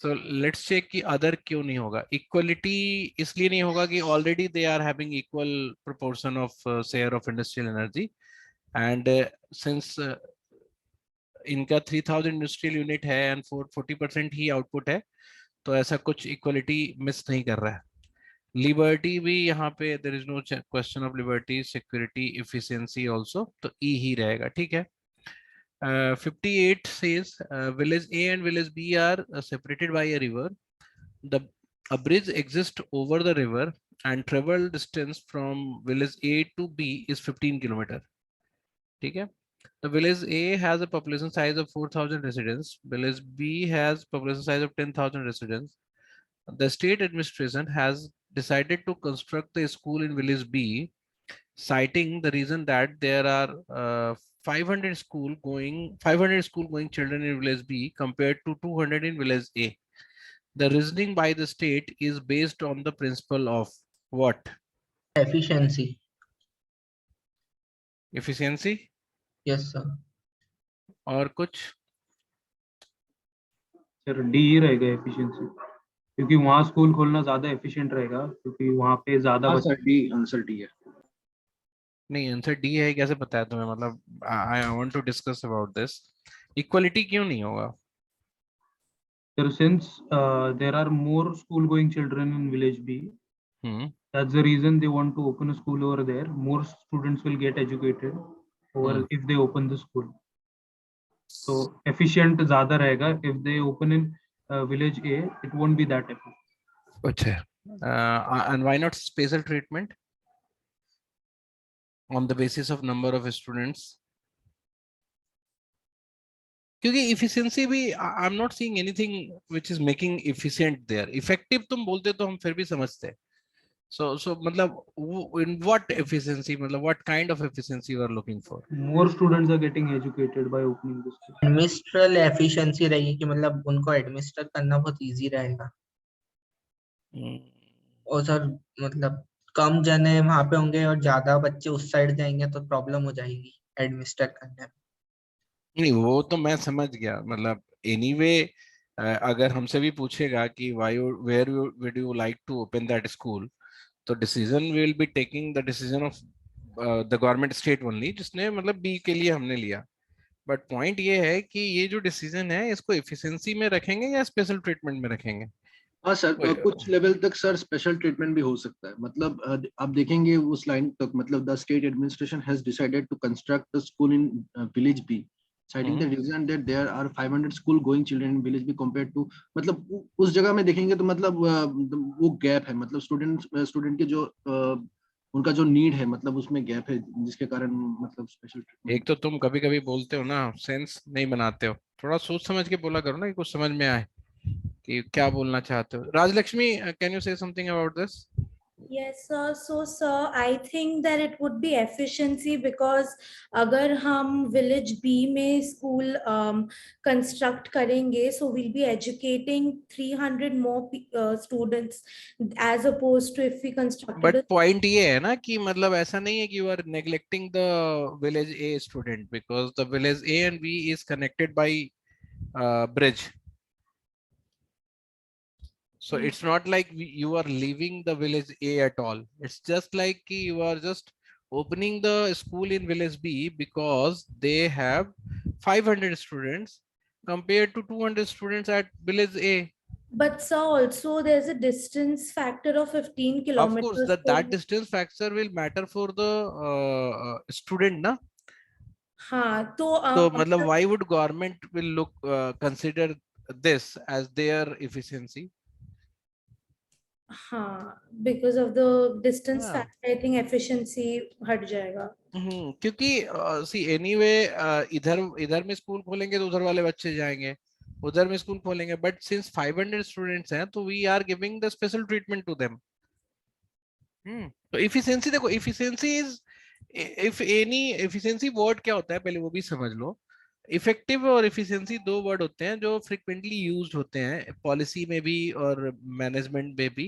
So let's check कि other क्यों नहीं होगा। इक्वलिटी इसलिए नहीं होगा कि already they are having equal proportion of share of industrial energy, and since इनका 3000 इंडस्ट्रियल यूनिट है एंड 40% ही आउटपुट है, तो ऐसा कुछ इक्वलिटी मिस नहीं कर रहा है। लिबर्टी भी यहाँ पे there is no question of liberty, security, efficiency also, तो ई ही रहेगा, ठीक है। 58 says village A and village B are separated by a river. The a bridge exists over the river and travel distance from village A to B is 15 kilometer. ठीक है। The village A has a population size of 4,000 residents. Village B has population size of 10,000 residents. The state administration has decided to construct the school in village B, citing the reason that there are 500 school going children in village B compared to 200 in village A. The reasoning by the state is based on the principle of what? Efficiency. Efficiency? Yes, sir. और कुछ? Sir D ही रहेगा efficiency, क्योंकि वहाँ school खोलना ज्यादा efficient रहेगा, क्योंकि वहाँ पे ज्यादा सर डी, आंसर डी है। नहीं, आंसर डी है, कैसे पता है तुम्हें? मतलब I want to discuss about this. Equality क्यों नहीं होगा? Sir, since there are more school going children in village B, that's the reason they want to open a school over there. More students will get educated over if they open the school. So efficient ज़्यादा रहेगा. If they open in village A, it won't be that efficient. अच्छा, and why not special treatment on the basis of number of students? क्योंकि efficiency भी I am not seeing anything which is making efficient there. Effective तुम बोलते तो हम फिर भी समझते हैं। सो मतलब इन व्हाट एफिशिएंसी, मतलब what kind of efficiency you are looking for? More students are getting educated by opening this school. Administrative efficiency रहेगी कि मतलब उनको एडमिनिस्टर करना बहुत इजी रहेगा। और सर मतलब कम जने वहां पे होंगे और ज्यादा बच्चे उस साइड जाएंगे तो प्रॉब्लम हो जाएगी एडमिनिस्टर करने में। नहीं, वो तो मैं समझ गया। मतलब एनीवे अगर हमसे भी पूछेगा कि why where would you like to open that school, तो decision will be taking the decision of the government state only, जिसने मतलब बी के लिए हमने लिया। बट पॉइंट ये है कि ये जो डिसीजन है इसको एफिशिएंसी में रखेंगे या स्पेशल ट्रीटमेंट में रखेंगे? हाँ सर, कुछ लेवल तक सर स्पेशल ट्रीटमेंट भी हो सकता है। मतलब आप देखेंगे उस लाइन तक, मतलब the state administration has decided to construct the school in village B, citing the reason that there are 500 school going children in village B compared to, मतलब उस जगह में देखेंगे तो मतलब वो गैप है, मतलब स्टूडेंट के जो उनका जो नीड है, मतलब उसमें गैप है, जिसके कारण मतलब स्पेशल ट्रीटमेंट। एक तो तुम कभी कभी बोलते हो ना, सेंस नहीं बनाते हो, थोड़ा सोच समझ के बोला करो ना कि कुछ समझ में आए कि क्या बोलना चाहते हो। Rajlakshmi, can you say something about this? Yes, sir. So, sir, I think that it would be efficiency because अगर हम village B में school construct करेंगे, so we'll be educating 300 more students as opposed to if we constructed. But point ये है ना कि मतलब ऐसा नहीं है कि you are neglecting the village A student, because the village A and B is connected by bridge. So it's not like you are leaving the village A at all. It's just like you are just opening the school in village B because they have 500 students compared to 200 students at village A. But sir, also there's a distance factor of 15 kilometers. Of course, that distance factor will matter for the student, na? हाँ, तो मतलब why would government will look consider this as their efficiency? हाँ, because of the distance factor, I think efficiency हट जाएगा। क्योंकि see anyway इधर में school खोलेंगे तो उधर वाले बच्चे जाएंगे, उधर में स्कूल खोलेंगे, but since 500 स्टूडेंट्स हैं तो we are giving the special treatment to them. तो efficiency देखो, efficiency is if any efficiency word क्या होता है पहले वो भी समझ लो। इफेक्टिव और इफिशियंसी दो वर्ड होते हैं जो फ्रिक्वेंटली यूज्ड होते हैं पॉलिसी में भी और मैनेजमेंट में भी,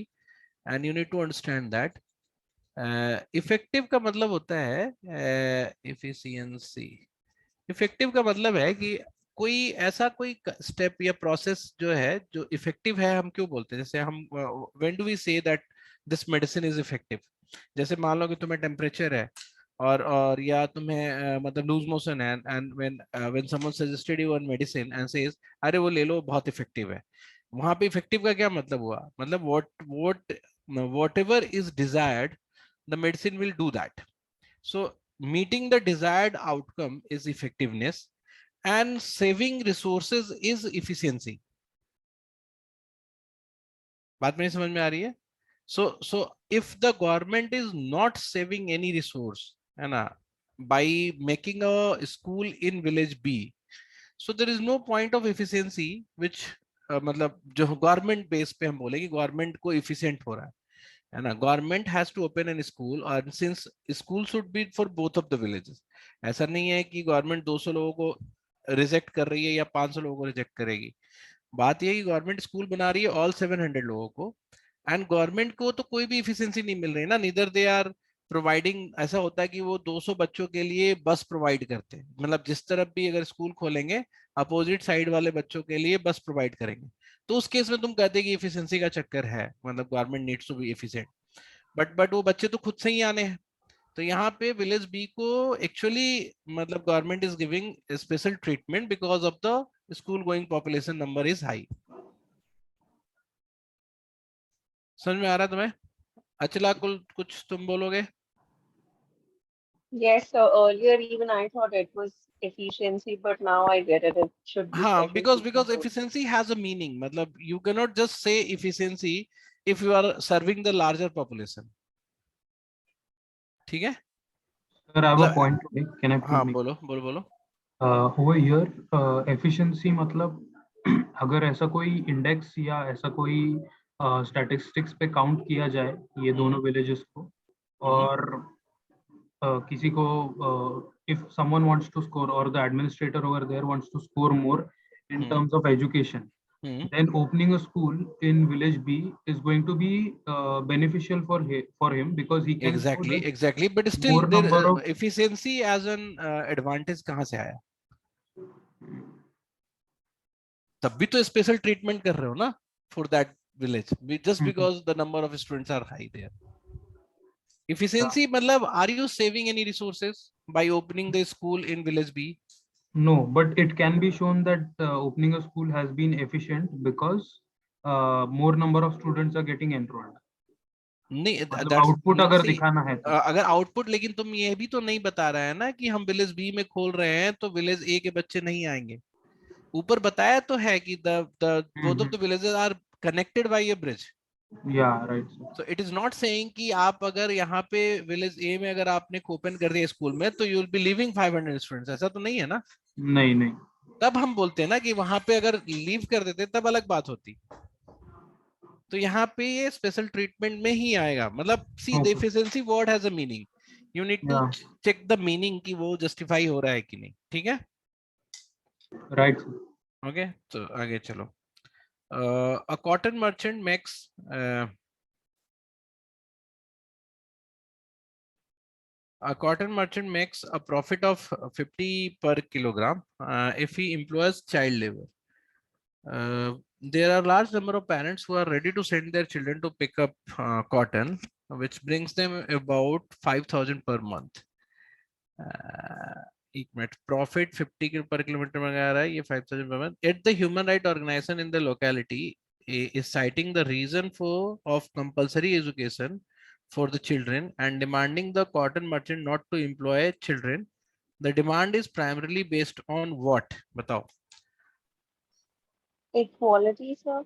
and you need to understand that. Effective का मतलब होता है एफिशिएंसी। इफेक्टिव का मतलब है कि कोई ऐसा कोई स्टेप या प्रोसेस जो है जो इफेक्टिव है, हम क्यों बोलते हैं? जैसे हम when do we say that this medicine is effective? जैसे मान लो कि तुम्हें टेम्परेचर है और या तुम्हें मतलब लूज मोशन है, and when someone suggested you one medicine and says अरे वो ले लो बहुत इफेक्टिव है, वहां पे इफेक्टिव का क्या मतलब हुआ? मतलब whatever is desired, the medicine will do that. So meeting the desired outcome is effectiveness, and saving resources is efficiency. बात मेरी समझ में आ रही है? So if the government is not saving any resource, है ना, by making a school in village B, so there is no point of efficiency which मतलब जो गवर्नमेंट बेस पे हम बोले कि गवर्नमेंट को efficient हो रहा है ना, government has to open an school, और since school should be for both of the villages. ऐसा नहीं है कि गवर्नमेंट 200 लोगों को रिजेक्ट कर रही है या 500 लोगों को रिजेक्ट करेगी। बात यह है कि गवर्नमेंट स्कूल बना रही है ऑल 700 लोगों को, एंड गवर्नमेंट को तो कोई भी इफिशियंसी नहीं मिल रही ना, नीदर दे आर प्रोवाइडिंग। ऐसा होता है कि वो 200 बच्चों के लिए बस प्रोवाइड करते हैं, मतलब जिस तरफ भी अगर स्कूल खोलेंगे अपोजिट साइड वाले बच्चों के लिए बस प्रोवाइड करेंगे, तो उस केस में तुम कहते कि इफिशियंसी का चक्कर है, मतलब government needs to be efficient, but वो बच्चे तो खुद से ही आने हैं। तो यहाँ पे विलेज बी को एक्चुअली मतलब government is giving special treatment because of the school going population number is high. समझ में आ रहा है तुम्हें? अचला कुछ तुम बोलोगे? Yes, so earlier even I thought it was efficiency, but now I get it. It should be हाँ, special because treatment. efficiency has a meaning, मतलब you cannot just say efficiency if you are serving the larger population. ठीक है? Sir, I have a point to make. Can I please हाँ make? बोलो। Over here, efficiency मतलब अगर ऐसा कोई index या ऐसा कोई स्टैटिस्टिक्स पे काउंट किया जाए ये दोनों विलेजेस को, और किसी को if someone wants to score or the administrator over there wants to score more in terms of education, then opening a school in village B is going to be beneficial for him because he can show that exactly, but still more there number of efficiency as an advantage कहाँ से आया? तब भी तो special treatment कर रहे हो ना for that village, just because the number of students are high there. Efficiency मतलब are you saving any resources by opening the school in village B? No, but it can be shown that opening a school has been efficient because more number of students are getting enrolled. नहीं, output अगर दिखाना है तो अगर output, लेकिन तुम ये भी तो नहीं बता रहा है ना कि हम विलेज बी में खोल रहे हैं तो विलेज ए के बच्चे नहीं आएंगे। ऊपर बताया तो है कि both of the villages are connected by a bridge. Yeah, right. So it is not saying कि आप अगर यहाँ पे विलेज ए में अगर आपने ओपन कर दिया स्कूल में तो you will be leaving 500 students, ऐसा तो नहीं है ना? नहीं। तब हम बोलते हैं ना कि वहां पे अगर लीव कर देते तब अलग बात होती। तो यहाँ पे ये स्पेशल ट्रीटमेंट में ही आएगा, मतलब see the efficiency word has a meaning, you need to check the meaning कि वो जस्टिफाई हो रहा है कि नहीं। ठीक है, राइट। ओके, तो आगे चलो। अ cotton merchant makes a cotton merchant makes a profit of 50 per kilogram if he employs child labor. There are large number of parents who are ready to send their children to pick up cotton, which brings them about 5,000 per month. एक minute, profit 50 per kilometer में आ रहा है, ये 5,000 per month. Yet the human right organization in the locality is citing the reason of compulsory education for the children and demanding the cotton merchant not to employ children. The demand is primarily based on what? बताओ। Equality, sir.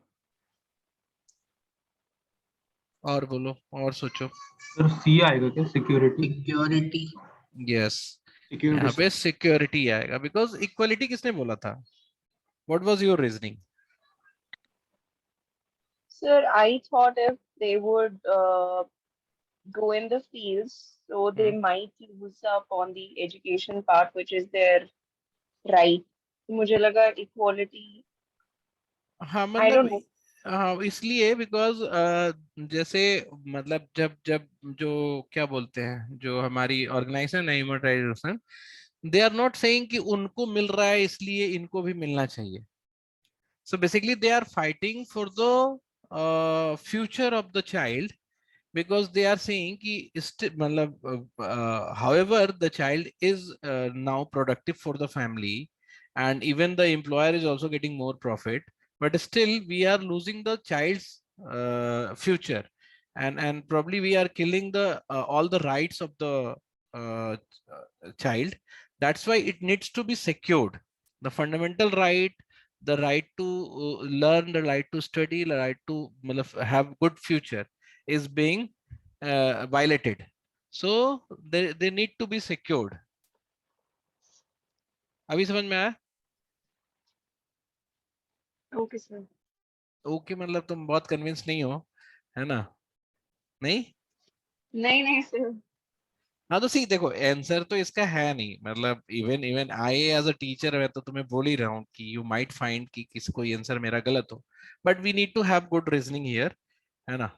और बोलो, और सोचो। Sir सी आएगा क्या? Security. Yes, यहाँ पे security आएगा बिकॉज इक्वलिटी किसने बोला था? What was your reasoning? Sir, I thought if they would go in the fields, so they might lose up on the education part, which is their right. मुझे लगा equality. हाँ, I don't मतलब know. हाँ, इसलिए because जैसे मतलब जब जो क्या बोलते हैं, जो हमारी ऑर्गेनाइजेशन है human rights, they are not saying कि उनको मिल रहा है इसलिए इनको भी मिलना चाहिए. So basically they are fighting for the future of the child, because they are saying कि however the child is now productive for the family, and even the employer is also getting more profit, but still we are losing the child's future, and probably we are killing the all the rights of the child. That's why it needs to be secured. The fundamental right, the right to learn, the right to study, the right to have good future is being violated. So they need to be secured. अभी समझ में आया? Okay, sir. Okay, मतलब तुम बहुत convince नहीं हो, है ना? नहीं? नहीं sir. हाँ तो सी देखो, आंसर तो इसका है नहीं, मतलब even I as a teacher मैं तो तुम्हें बोल ही रहा हूँ कि यू माइट फाइंड कि किसको ये आंसर मेरा गलत हो, but we need to have good reasoning here, है ना?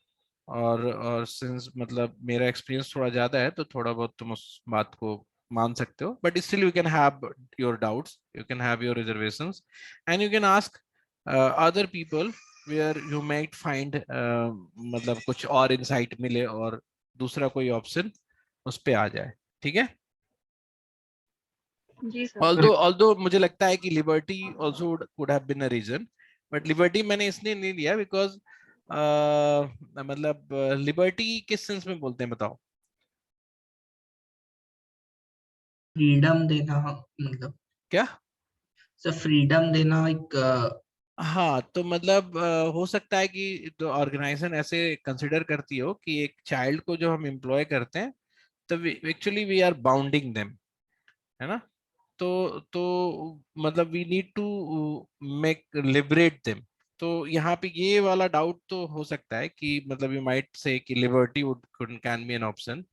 और सिंस मतलब मेरा एक्सपीरियंस थोड़ा ज्यादा है तो थोड़ा बहुत तुम उस बात को मान सकते हो, but still you can have your doubts, you can have your reservations, and you can ask other people where you might find मतलब कुछ और इंसाइट मिले और दूसरा कोई ऑप्शन उस पे आ जाए. ठीक है? जी sir. although मुझे लगता है कि liberty also would have been a reason, but liberty मैंने इसलिए नहीं लिया बिकॉज मतलब लिबर्टी किस सेंस में बोलते हैं बताओ? फ्रीडम देना, मतलब क्या? सर फ्रीडम देना एक हाँ तो मतलब हो सकता है कि तो ऑर्गेनाइजेशन ऐसे कंसिडर करती हो कि एक चाइल्ड को जो हम एम्प्लॉय करते हैं तो actually we are bounding them, है ना? तो मतलब we need to make liberate them. तो यहाँ पे ये वाला डाउट तो हो सकता है कि मतलब यू माइट से कि liberty would can be an option,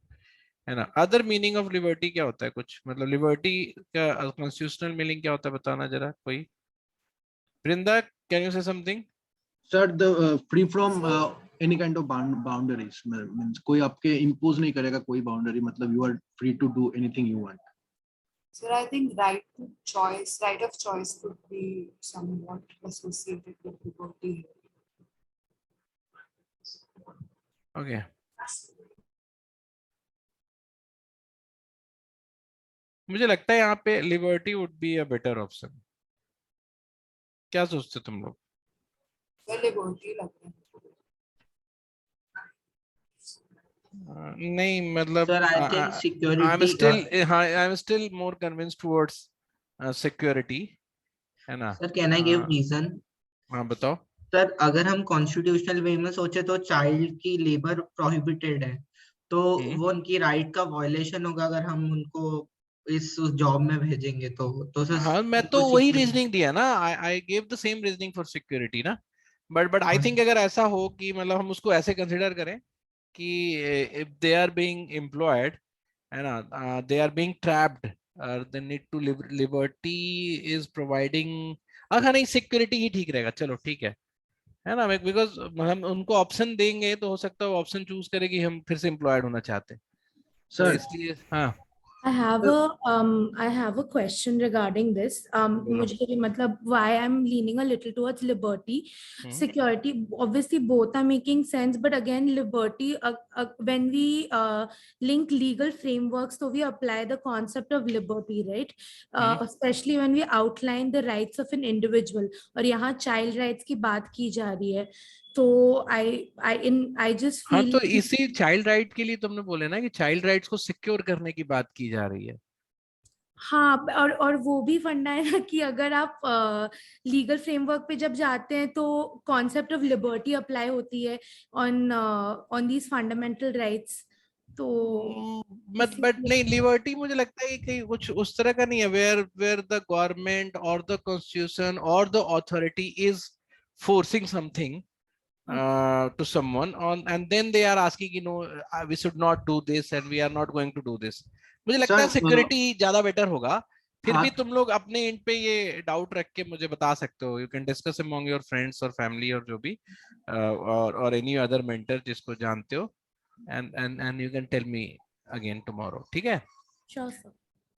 है ना? अदर मीनिंग ऑफ लिबर्टी क्या होता है कुछ, मतलब लिबर्टी का कॉन्स्टिट्यूशनल मीनिंग क्या होता है बताना जरा कोई. Vrinda, can you say something? Sir, the free from any kind of boundaries means कोई आपके impose नहीं करेगा कोई boundary, मतलब you are free to do anything you want. Sir, I think right of choice could be somewhat associated with liberty. Okay. मुझे लगता है यहाँ पे liberty would be a better option. क्या सोचते तुम लोग? Sir, liberty लगता है. नहीं मतलब Sir, I think I'm security. I'm still more convinced towards security, है ना? Sir, can I give reason? हाँ बताओ. सर अगर हम कॉन्स्टिट्यूशनल वे में सोचे तो चाइल्ड की लेबर प्रोहिबिटेड है, तो वो उनकी राइट का वायलेशन होगा अगर हम उनको इस जॉब में भेजेंगे तो सर हाँ मैं तो वही रीजनिंग दिया ना, I gave the same reasoning for security ना, बट आई थिंक अगर ऐसा हो कि मतलब हम उसको ऐसे कंसिडर करें कि if they are being employed, है ना, they are being trapped, they need to liberty is providing, हाँ नहीं सिक्योरिटी ही ठीक रहेगा, चलो ठीक है ना? बिकॉज हम उनको ऑप्शन देंगे तो हो सकता है वो ऑप्शन चूज करे कि हम फिर से एम्प्लॉयड होना चाहते हैं, तो Sir, इसलिए हाँ. I have a question regarding this. बोलो. मुझे भी मतलब why I'm leaning a little towards liberty, security. Obviously, both are making sense, but again, liberty. When we link legal frameworks, so we apply the concept of liberty, right? Especially when we outline the rights of an individual. और यहाँ child rights की बात की जा रही है. तो I just हाँ feel तो इसी चाइल्ड राइट के लिए तुमने बोले ना कि चाइल्ड राइट्स को सिक्योर करने की बात की जा रही है. हाँ, और वो भी फंडा है ना कि अगर आप लीगल फ्रेमवर्क पे जब जाते हैं तो कॉन्सेप्ट ऑफ लिबर्टी अप्लाई होती है ऑन दीज फंडामेंटल राइट्स. तो बट नहीं, लिबर्टी मुझे लगता है कि कहीं कुछ उस तरह का नहीं है वेयर द गवर्नमेंट और द कॉन्स्टिट्यूशन और the authority is forcing something to someone on, and then they are asking we should not do this and we are not going to do this. मुझे लगता है security ज्यादा better होगा. फिर भी तुम लोग अपने एंड पे ये डाउट रख के मुझे बता सकते हो. You can discuss among your friends और फैमिली और जो भी और एनी अदर मेंटर जिसको जानते हो, and you can tell me again tomorrow. ठीक है? Sure, sir.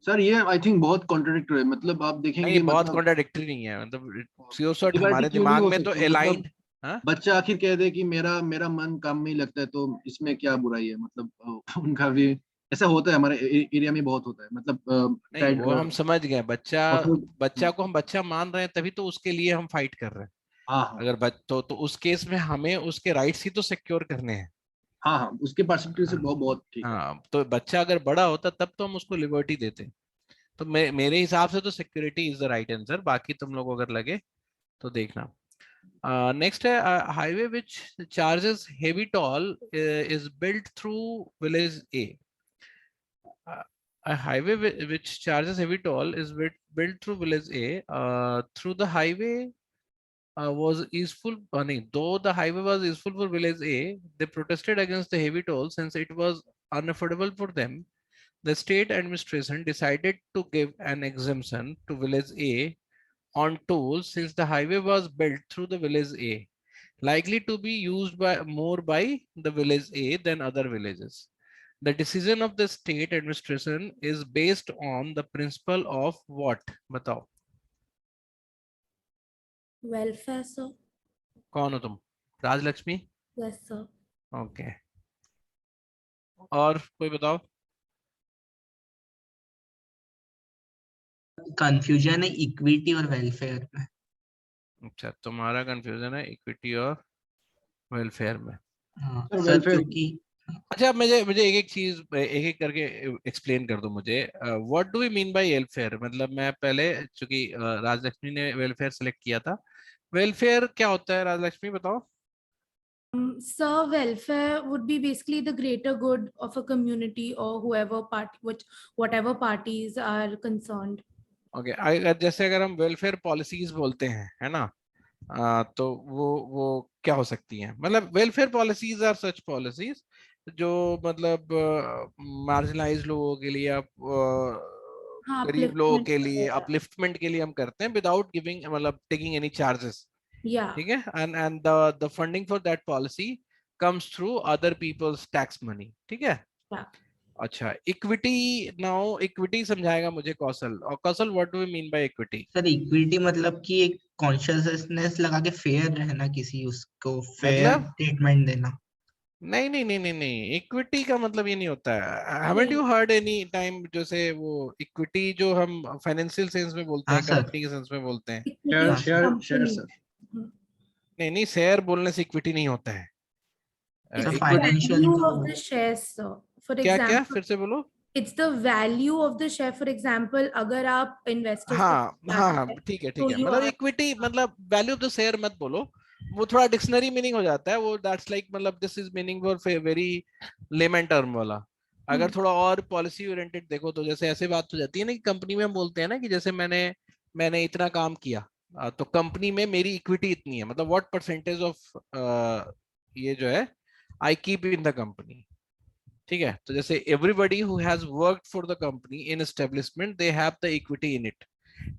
सर ये आई थिंक बहुत कॉन्ट्रडिक्टरी है, मतलब आप देखेंगे नहीं, बहुत मतलब कॉन्ट्राडिक्टरी नहीं है, मतलब सीओसॉट लिबर्टी हमारे क्यों नहीं दिमाग हो में तो सकती, अलाइंड। मतलब बच्चा आखिर कह दे कि मेरा मेरा मन काम में ही लगता है, तो इसमें क्या बुराई है, मतलब उनका भी ऐसा होता है, हमारे एरिया में बहुत होता है, मतलब नहीं, वो हम समझ गए, बच्चा और फिर बच्चा को हम बच्चा मान रहे हैं, तभी तो उसके लिए हम फाइट कर रहे हैं। हाँ हाँ अगर तो उस केस में हमें उसके राइट्स ही तो सिक्योर करने हैं। हाँ हाँ, उसके पर्सपेक्टिव से बहुत बहुत ठीक है। हाँ, तो बच्चा अगर बड़ा होता तब तो हम उसको लिबर्टी देते। तो मेरे हिसाब से तो security is the right answer, बाकी तुम लोग अगर लगे तो देखना। नेक्स्ट है highway which charges heavy toll is built through village A. A highway which charges heavy toll is built through village A. Through the highway was useful. Though the highway was useful for village A, they protested against the heavy toll since it was unaffordable for them. The state administration decided to give an exemption to village A on tolls since the highway was built through the village A, likely to be used by the village A than other villages. The decision of the state administration is based on the principle of what? बताओ। Welfare, sir. कौन हो तुम? Rajalakshmi? Yes, sir. Okay, और कोई बताओ। Confusion है equity और welfare में। अच्छा, तुम्हारा कंफ्यूजन है इक्विटी और वेलफेयर में। हाँ सर सर, वेलफेयर, क्योंकि अच्छा, मुझे मुझे एक एक चीज एक एक करके एक्सप्लेन कर दो मुझे। What do we mean by welfare? मतलब मैं पहले, चूंकि राजलक्ष्मी ने वेलफेयर सेलेक्ट किया था, वेलफेयर क्या होता है राजलक्ष्मी बताओ। So welfare would be basically the greater good of a community or whoever party, whatever parties are concerned. Okay, जैसे अगर हम वेलफेयर पॉलिसीज बोलते हैं, है ना, तो वो क्या हो सकती हैं? मतलब welfare policies are such policies जो मतलब मार्जिनलाइज लोगों के लिए, हाँ, गरीब लोगों upliftment के लिए, वगैरह। अपलिफ्टमेंट के लिए हम करते हैं विदाउट गिविंग, मतलब टेकिंग एनी चार्जेस। Yeah. ठीक है, and the funding for that policy comes through other people's tax money. ठीक है। Yeah. अच्छा, इक्विटी, नाउ इक्विटी समझाएगा मुझे कौशल। और Kaushal, what do we mean by equity? Sir equity मतलब कि एक कॉन्शियसनेस लगा के फेयर रहना, किसी उसको फेयर मतलब ट्रीटमेंट देना। नहीं नहीं नहीं नहीं नहीं, इक्विटी का मतलब ये नहीं होता है। हैवंट नहीं, यू हर्ड एनी टाइम जैसे वो इक्विटी जो हम फाइनेंशियल सेंस में बोलते हाँ हैं, सर। कंपनी के सेंस में बोलते हैं? equity शेयर हाँ of sir. Share company. Sir. नहीं नहीं, शेयर बोलने से इक्विटी नहीं होता है। Sir It's the equity financial value को। of the shares, sir. For क्या क्या, example, फिर से बोलो। it's the value of the share. For example, अगर आप investors को हाँ हाँ हाँ, चाहते हैं, ठीक है ठीक तो है, you मतलब are इक्विटी मतलब वैल्यू ऑफ द शेयर मत बोलो, वो थोड़ा डिक्शनरी मीनिंग हो जाता है वो। दैट्स लाइक मतलब this is meaning for very lemon term वाला। अगर थोड़ा और पॉलिसी ओरिएंटेड देखो तो जैसे ऐसे बात हो जाती है ना कि कंपनी में हम बोलते हैं ना कि जैसे मैंने मैंने इतना काम किया, तो कंपनी में मेरी इक्विटी इतनी है, मतलब व्हाट परसेंटेज ऑफ ये जो है I keep in the company. ठीक है, तो जैसे everybody who has worked for the company in establishment they have the equity in it.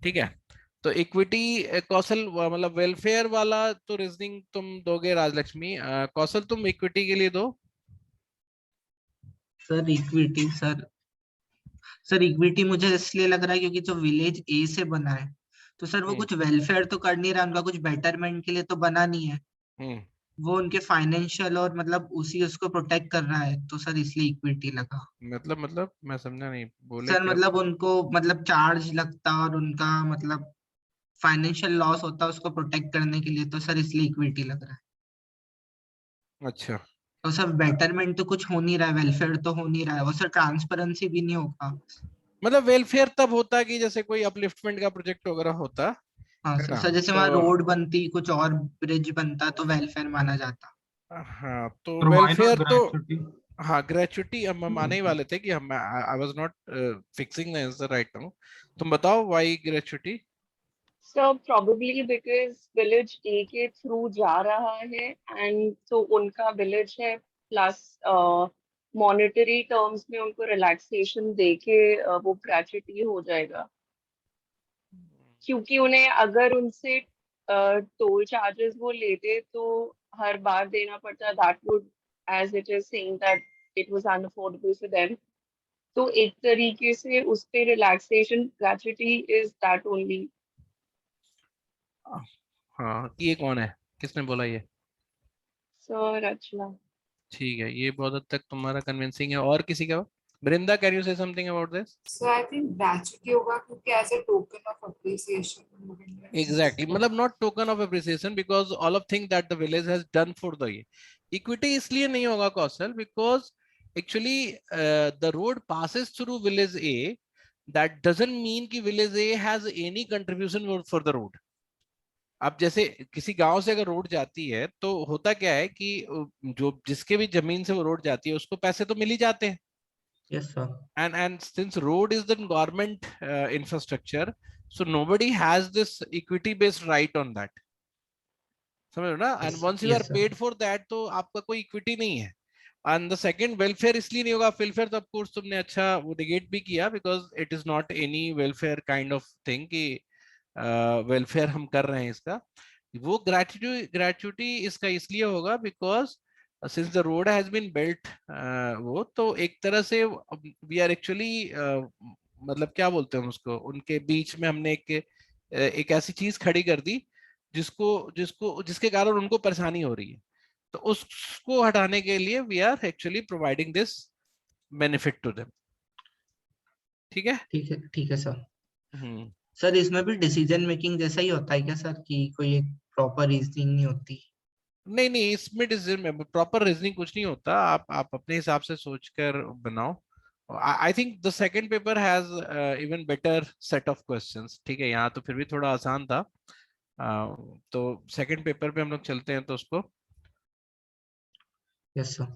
ठीक है, तो इक्विटी कौशल मतलब वेलफेयर वाला तो रीजनिंग तुम दोगे राजलक्ष्मी, कौशल तुम इक्विटी के लिए दो। सर इक्विटी सर इक्विटी मुझे इसलिए लग रहा है क्योंकि जो विलेज ए से बना है, तो सर वो हम्म कुछ वेलफेयर तो कर नहीं रहा, उनका कुछ बेटरमेंट के लिए तो बना नहीं है। हम्म वो उनके फाइनेंशियल और मतलब उसी उसको प्रोटेक्ट कर रहा है, तो सर इसलिए इक्विटी लगा। मतलब मैं समझा नहीं, बोले सर क्या? मतलब उनको मतलब चार्ज लगता और उनका मतलब फाइनेंशियल लॉस होता उसको प्रोटेक्ट करने के लिए, तो सर इसलिए इक्विटी लग रहा है। अच्छा, तो सर बेटरमेंट तो कुछ हो नहीं रहा है, वेलफेयर तो हो नहीं रहा है, वो सर ट्रांसपेरेंसी भी नहीं होगा। मतलब वेलफेयर तब होता है कि जैसे कोई अपलिफ्टमेंट का प्रोजेक्ट वगैरह होता हाँ है सर, ना, सर जैसे तो वहां रोड बनती, कुछ और ब्रिज बनता, तो वेलफेयर माना जाता। हाँ, तो So why not वेलफेयर तो gratuity? हाँ, ग्रेचुटी हम आने ही वाले थे कि हम I was not fixing the answer right now. तुम बताओ why gratuity? So probably because village A के थ्रू जा रहा है and तो उनका village है plus monetary terms में उनको relaxation देके वो gratuity हो जाएगा, क्योंकि उन्हें अगर उनसे टोल चार्जेस वो लेते तो हर बार देना पड़ता, that would as it is saying that it was unaffordable for them, तो एक तरीके से उस पे relaxation gratuity is that only. हाँ, ये कौन है, किसने बोला ये? सर रचना। ठीक है, ये बहुत हद तक तुम्हारा कन्विंसिंग है। और किसी का? Brinda, can you say something about this? So I think gratuity होगा क्योंकि as a token of appreciation. Exactly, मतलब not token of appreciation because all of things that the village has done for the year. Equity इसलिए नहीं होगा कौशल because actually the road passes through village A. That doesn't mean कि village A has any contribution for the road. अब जैसे किसी गांव से अगर रोड जाती है तो होता क्या है कि जो जिसके भी जमीन से वो रोड जाती है उसको पैसे तो मिल ही जाते हैं। Yes, sir. And since road is the government infrastructure, so nobody has this equity based right on that, समझ रहे हो ना? And Yes, once you are yes, sir. paid for that तो आपका कोई इक्विटी नहीं है। And the second, welfare इसलिए नहीं होगा। welfare तो of course तुमने अच्छा वो negate भी किया because it is not any welfare kind of thing कि welfare हम कर रहे हैं इसका। वो gratuity इसका इसलिए होगा because since the road has been built, वो तो एक तरह से we are actually मतलब क्या बोलते हैं उसको, उनके बीच में हमने एक ऐसी चीज खड़ी कर दी जिसको जिसको जिसके कारण उनको परेशानी हो रही है, तो उसको हटाने के लिए we are actually providing this benefit to them. ठीक है? ठीक है सर। सर इसमें भी डिसीजन मेकिंग जैसा ही होता है क्या सर, कि कोई एक प्रॉपर रीजनिंग नहीं होती? नहीं नहीं, इसमें डिसीजन प्रॉपर रीजनिंग कुछ नहीं होता। आप अपने हिसाब से सोचकर बनाओ। I think the second paper has even better set of questions. ठीक है, यहाँ तो फिर भी थोड़ा आसान था। तो सेकंड पेपर पे हम लोग चलते हैं तो उसको। Yes sir.